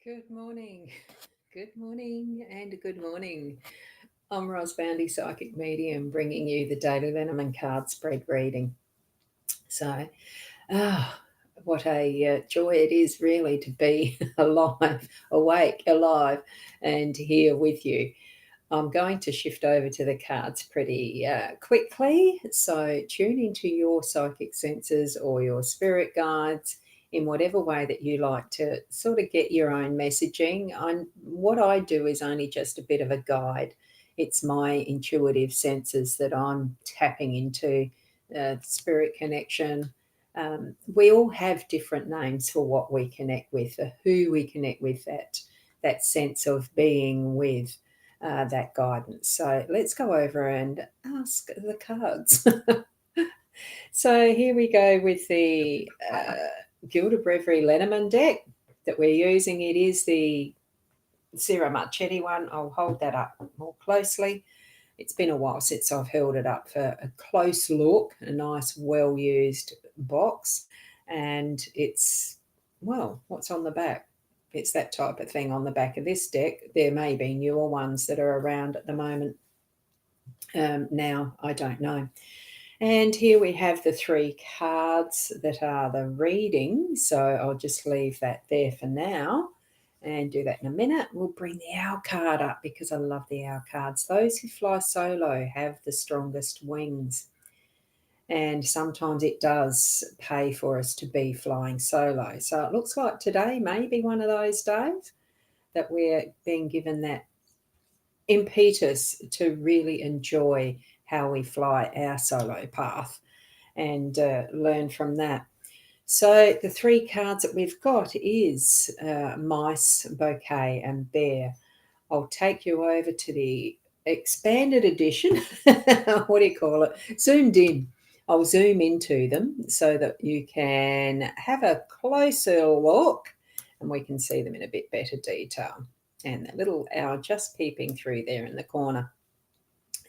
Good morning. Good morning and good morning. I'm Boundy, psychic medium, bringing you the daily Lenormand card spread reading. So, ah, what a joy it is really to be alive, awake, alive, and here with you. I'm going to shift over to the cards pretty quickly. So tune into your psychic senses or your spirit guides in whatever way that you like to sort of get your own messaging. What I do is only just a bit of a guide. It's my intuitive senses that I'm tapping into, spirit connection. We all have different names for what we connect with, for who we connect with, that sense of being with that guidance. So let's go over and ask the cards. So here we go with the Gilda Brevery Lenormand deck that we're using. It is the Sierra Marchetti one. I'll hold that up more closely. It's been a while since I've held it up for a close look, a nice well-used box. And it's, well, what's on the back? It's that type of thing on the back of this deck. There may be newer ones that are around at the moment. Now, I don't know. And here we have the three cards that are the reading. So I'll just leave that there for now and do that in a minute. We'll bring the owl card up because I love the owl cards. Those who fly solo have the strongest wings. And sometimes it does pay for us to be flying solo. So it looks like today may be one of those days that we're being given that impetus to really enjoy how we fly our solo path and learn from that. So the three cards that we've got is mice, bouquet, and bear. I'll take you over to the expanded edition. What do you call it? Zoomed in. I'll zoom into them so that you can have a closer look and we can see them in a bit better detail. And that little owl just peeping through there in the corner.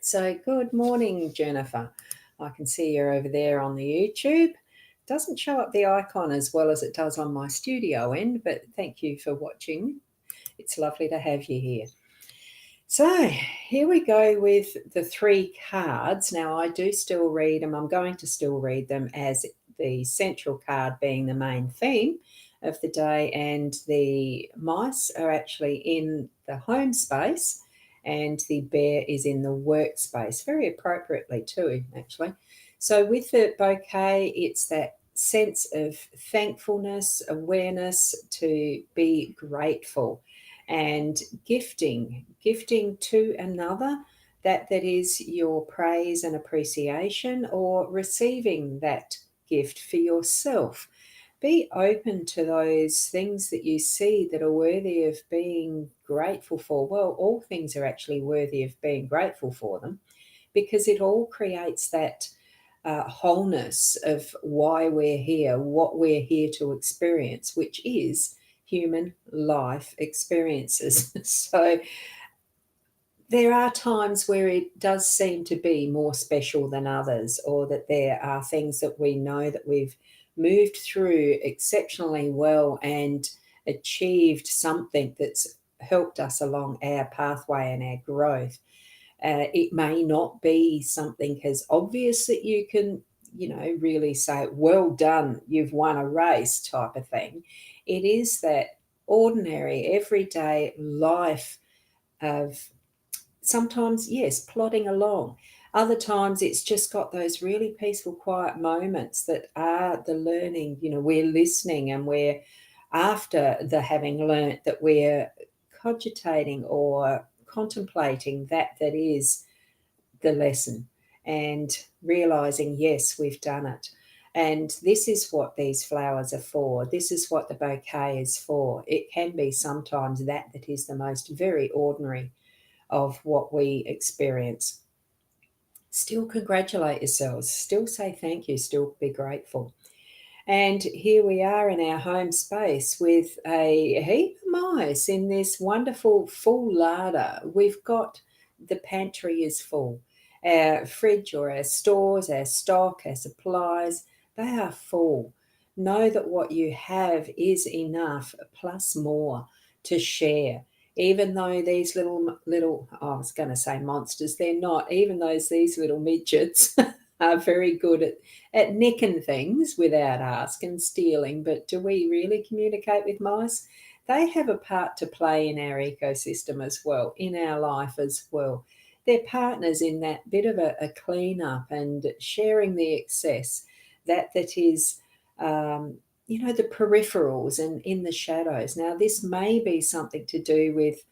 So good morning, Jennifer. I can see you're over there on the YouTube. Doesn't show up the icon as well as it does on my studio end, but thank you for watching. It's lovely to have you here. So here we go with the three cards. Now I do still read them. I'm going to still read them as the central card being the main theme of the day, and the mice are actually in the home space and the bear is in the workspace, very appropriately too, actually. So with the bouquet, it's that sense of thankfulness, awareness, to be grateful, and gifting to another that is your praise and appreciation, or receiving that gift for yourself. Be open to those things that you see that are worthy of being grateful for. Well, all things are actually worthy of being grateful for them, because it all creates that wholeness of why we're here, what we're here to experience, which is human life experiences. So there are times where it does seem to be more special than others, or that there are things that we know that we've moved through exceptionally well and achieved something that's helped us along our pathway and our growth. It may not be something as obvious that you can, really say, well done, you've won a race type of thing. It is that ordinary, everyday life of sometimes, yes, plodding along. Other times it's just got those really peaceful, quiet moments that are the learning. We're listening and we're, after the having learnt, that we're cogitating or contemplating that is the lesson, and realizing, yes, we've done it. And this is what these flowers are for. This is what the bouquet is for. It can be sometimes that is the most very ordinary of what we experience. Still congratulate yourselves, still say thank you, still be grateful. And here we are in our home space with a heap of mice in this wonderful full larder. We've got, the pantry is full. Our fridge, or our stores, our stock, our supplies, they are full. Know that what you have is enough, plus more. to share. Even though these little, oh, I was going to say monsters, they're not. Even though these little midgets are very good at nicking things without asking, stealing. But do we really communicate with mice? They have a part to play in our ecosystem as well, in our life as well. They're partners in that bit of a clean up and sharing the excess that is, um, the peripherals and in the shadows. Now, this may be something to do with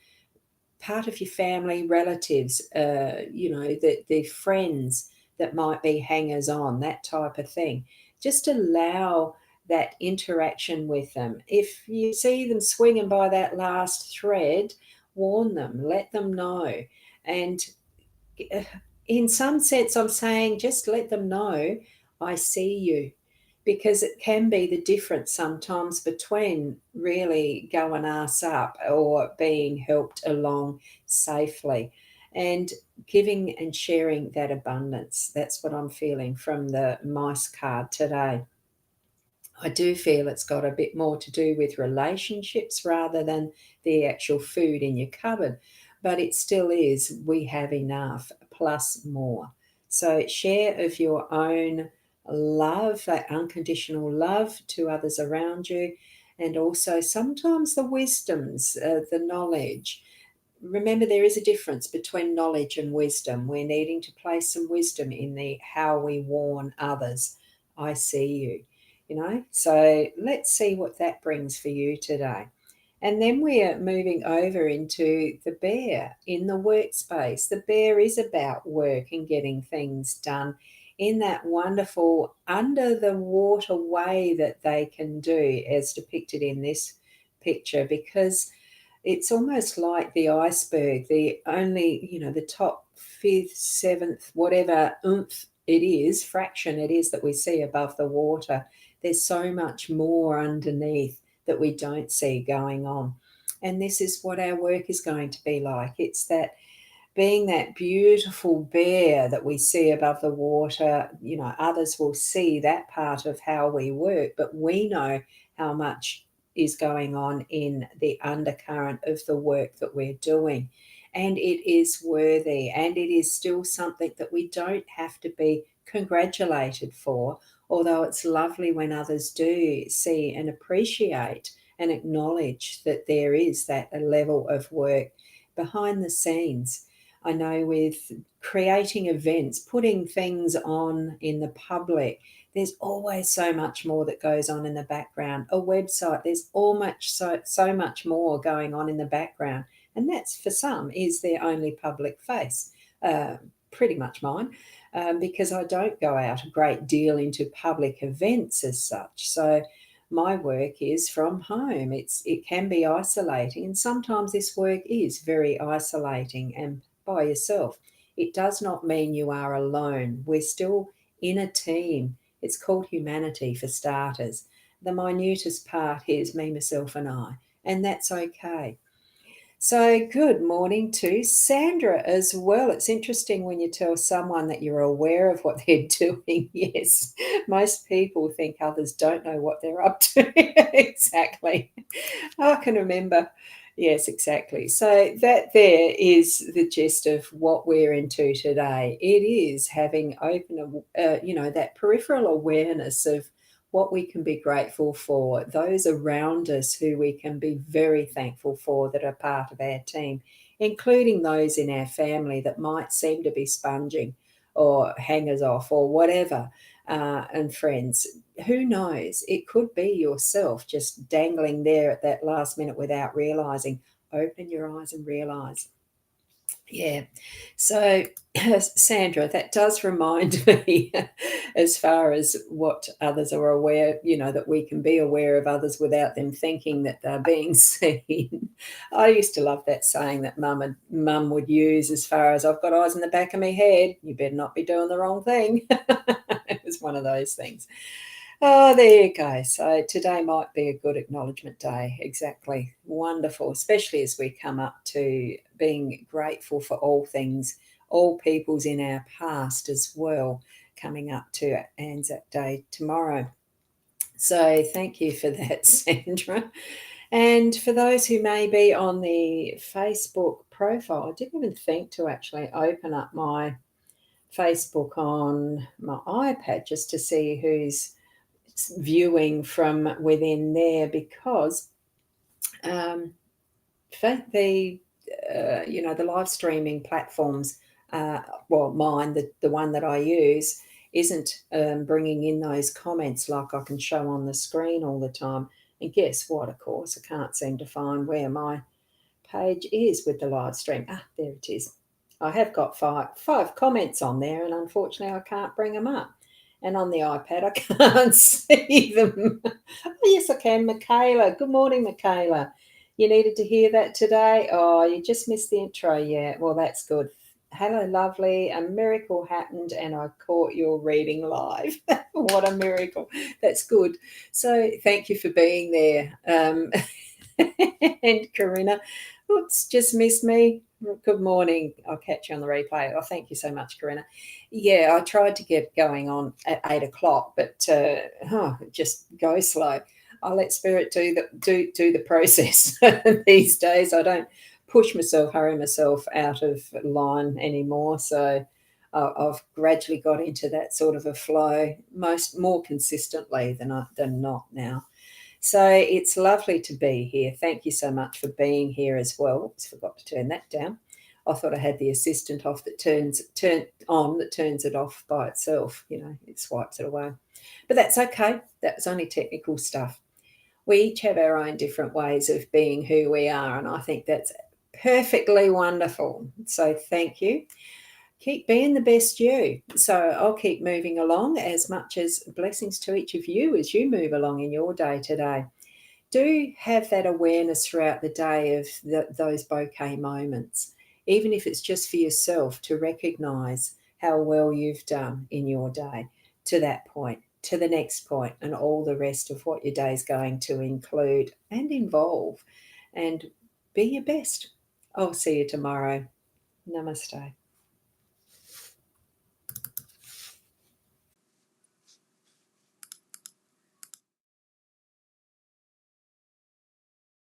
part of your family, relatives, the friends that might be hangers on, that type of thing. Just allow that interaction with them. If you see them swinging by that last thread, warn them, let them know. And in some sense, I'm saying just let them know I see you, because it can be the difference sometimes between really going ass up or being helped along safely, and giving and sharing that abundance. That's what I'm feeling from the mice card today. I do feel it's got a bit more to do with relationships rather than the actual food in your cupboard, but it still is we have enough plus more. So share of your own love, that unconditional love to others around you, and also sometimes the wisdoms, the knowledge. Remember, there is a difference between knowledge and wisdom. We're needing to place some wisdom in the how we warn others. I see you, So let's see what that brings for you today. And then we are moving over into the bear in the workspace. The bear is about work and getting things done in that wonderful under the water way that they can do, as depicted in this picture, because it's almost like the iceberg, the only, the top fifth, seventh, whatever oomph it is, fraction it is that we see above the water. There's so much more underneath that we don't see going on. And this is what our work is going to be like. It's that being that beautiful bear that we see above the water. Others will see that part of how we work, but we know how much is going on in the undercurrent of the work that we're doing. And it is worthy, and it is still something that we don't have to be congratulated for, although it's lovely when others do see and appreciate and acknowledge that there is that level of work behind the scenes. I know with creating events, putting things on in the public, there's always so much more that goes on in the background. A website, there's so much more going on in the background. And that's, for some, is their only public face. Pretty much mine, because I don't go out a great deal into public events as such. So my work is from home. It can be isolating, and sometimes this work is very isolating and by yourself. It does not mean you are alone. We're still in a team. It's called humanity for starters. The minutest part is me, myself, and I, and that's okay. So, good morning to Sandra as well. It's interesting when you tell someone that you're aware of what they're doing. Yes, most people think others don't know what they're up to. Exactly. I can remember. Yes, exactly. So that there is the gist of what we're into today. It is having open, that peripheral awareness of what we can be grateful for, those around us who we can be very thankful for that are part of our team, including those in our family that might seem to be sponging or hangers off or whatever, and friends. Who knows? It could be yourself just dangling there at that last minute without realizing. Open your eyes and realize. Yeah. So, Sandra, that does remind me, as far as what others are aware, that we can be aware of others without them thinking that they're being seen. I used to love that saying that mum would use, as far as I've got eyes in the back of my head, you better not be doing the wrong thing. It was one of those things. Oh, there you go. So today might be a good acknowledgement day. Exactly. Wonderful, especially as we come up to being grateful for all things, all peoples in our past as well, coming up to Anzac Day tomorrow. So thank you for that, Sandra. And for those who may be on the Facebook profile, I didn't even think to actually open up my Facebook on my iPad just to see who's viewing from within there, because um, the the live streaming platforms, well, mine, the one that I use, isn't bringing in those comments like I can show on the screen all the time. And guess what? Of course, I can't seem to find where my page is with the live stream. Ah, there it is. I have got five comments on there, and unfortunately, I can't bring them up. And on the iPad, I can't see them. Oh, yes, I can. Michaela. Good morning, Michaela. You needed to hear that today? Oh, you just missed the intro. Yeah, well, that's good. Hello, lovely. A miracle happened, and I caught your reading live. What a miracle. That's good. So, thank you for being there. And Corinna, oops, just missed me. Good morning. I'll catch you on the replay. Oh, thank you so much, Corinna. Yeah, I tried to get going on at 8 o'clock, but just go slow. I let spirit do the process these days. I don't push myself, hurry myself out of line anymore. So I've gradually got into that sort of a flow, more consistently than not now. So it's lovely to be here. Thank you so much for being here as well. Oops, forgot to turn that down. I thought I had the assistant off that turns it off by itself. It swipes it away. But that's okay. That was only technical stuff. We each have our own different ways of being who we are, and I think that's perfectly wonderful. So thank you. Keep being the best you. So I'll keep moving along, as much as blessings to each of you as you move along in your day today. Do have that awareness throughout the day of those bouquet moments, even if it's just for yourself, to recognize how well you've done in your day to that point, to the next point, and all the rest of what your day is going to include and involve. And be your best. I'll see you tomorrow. Namaste.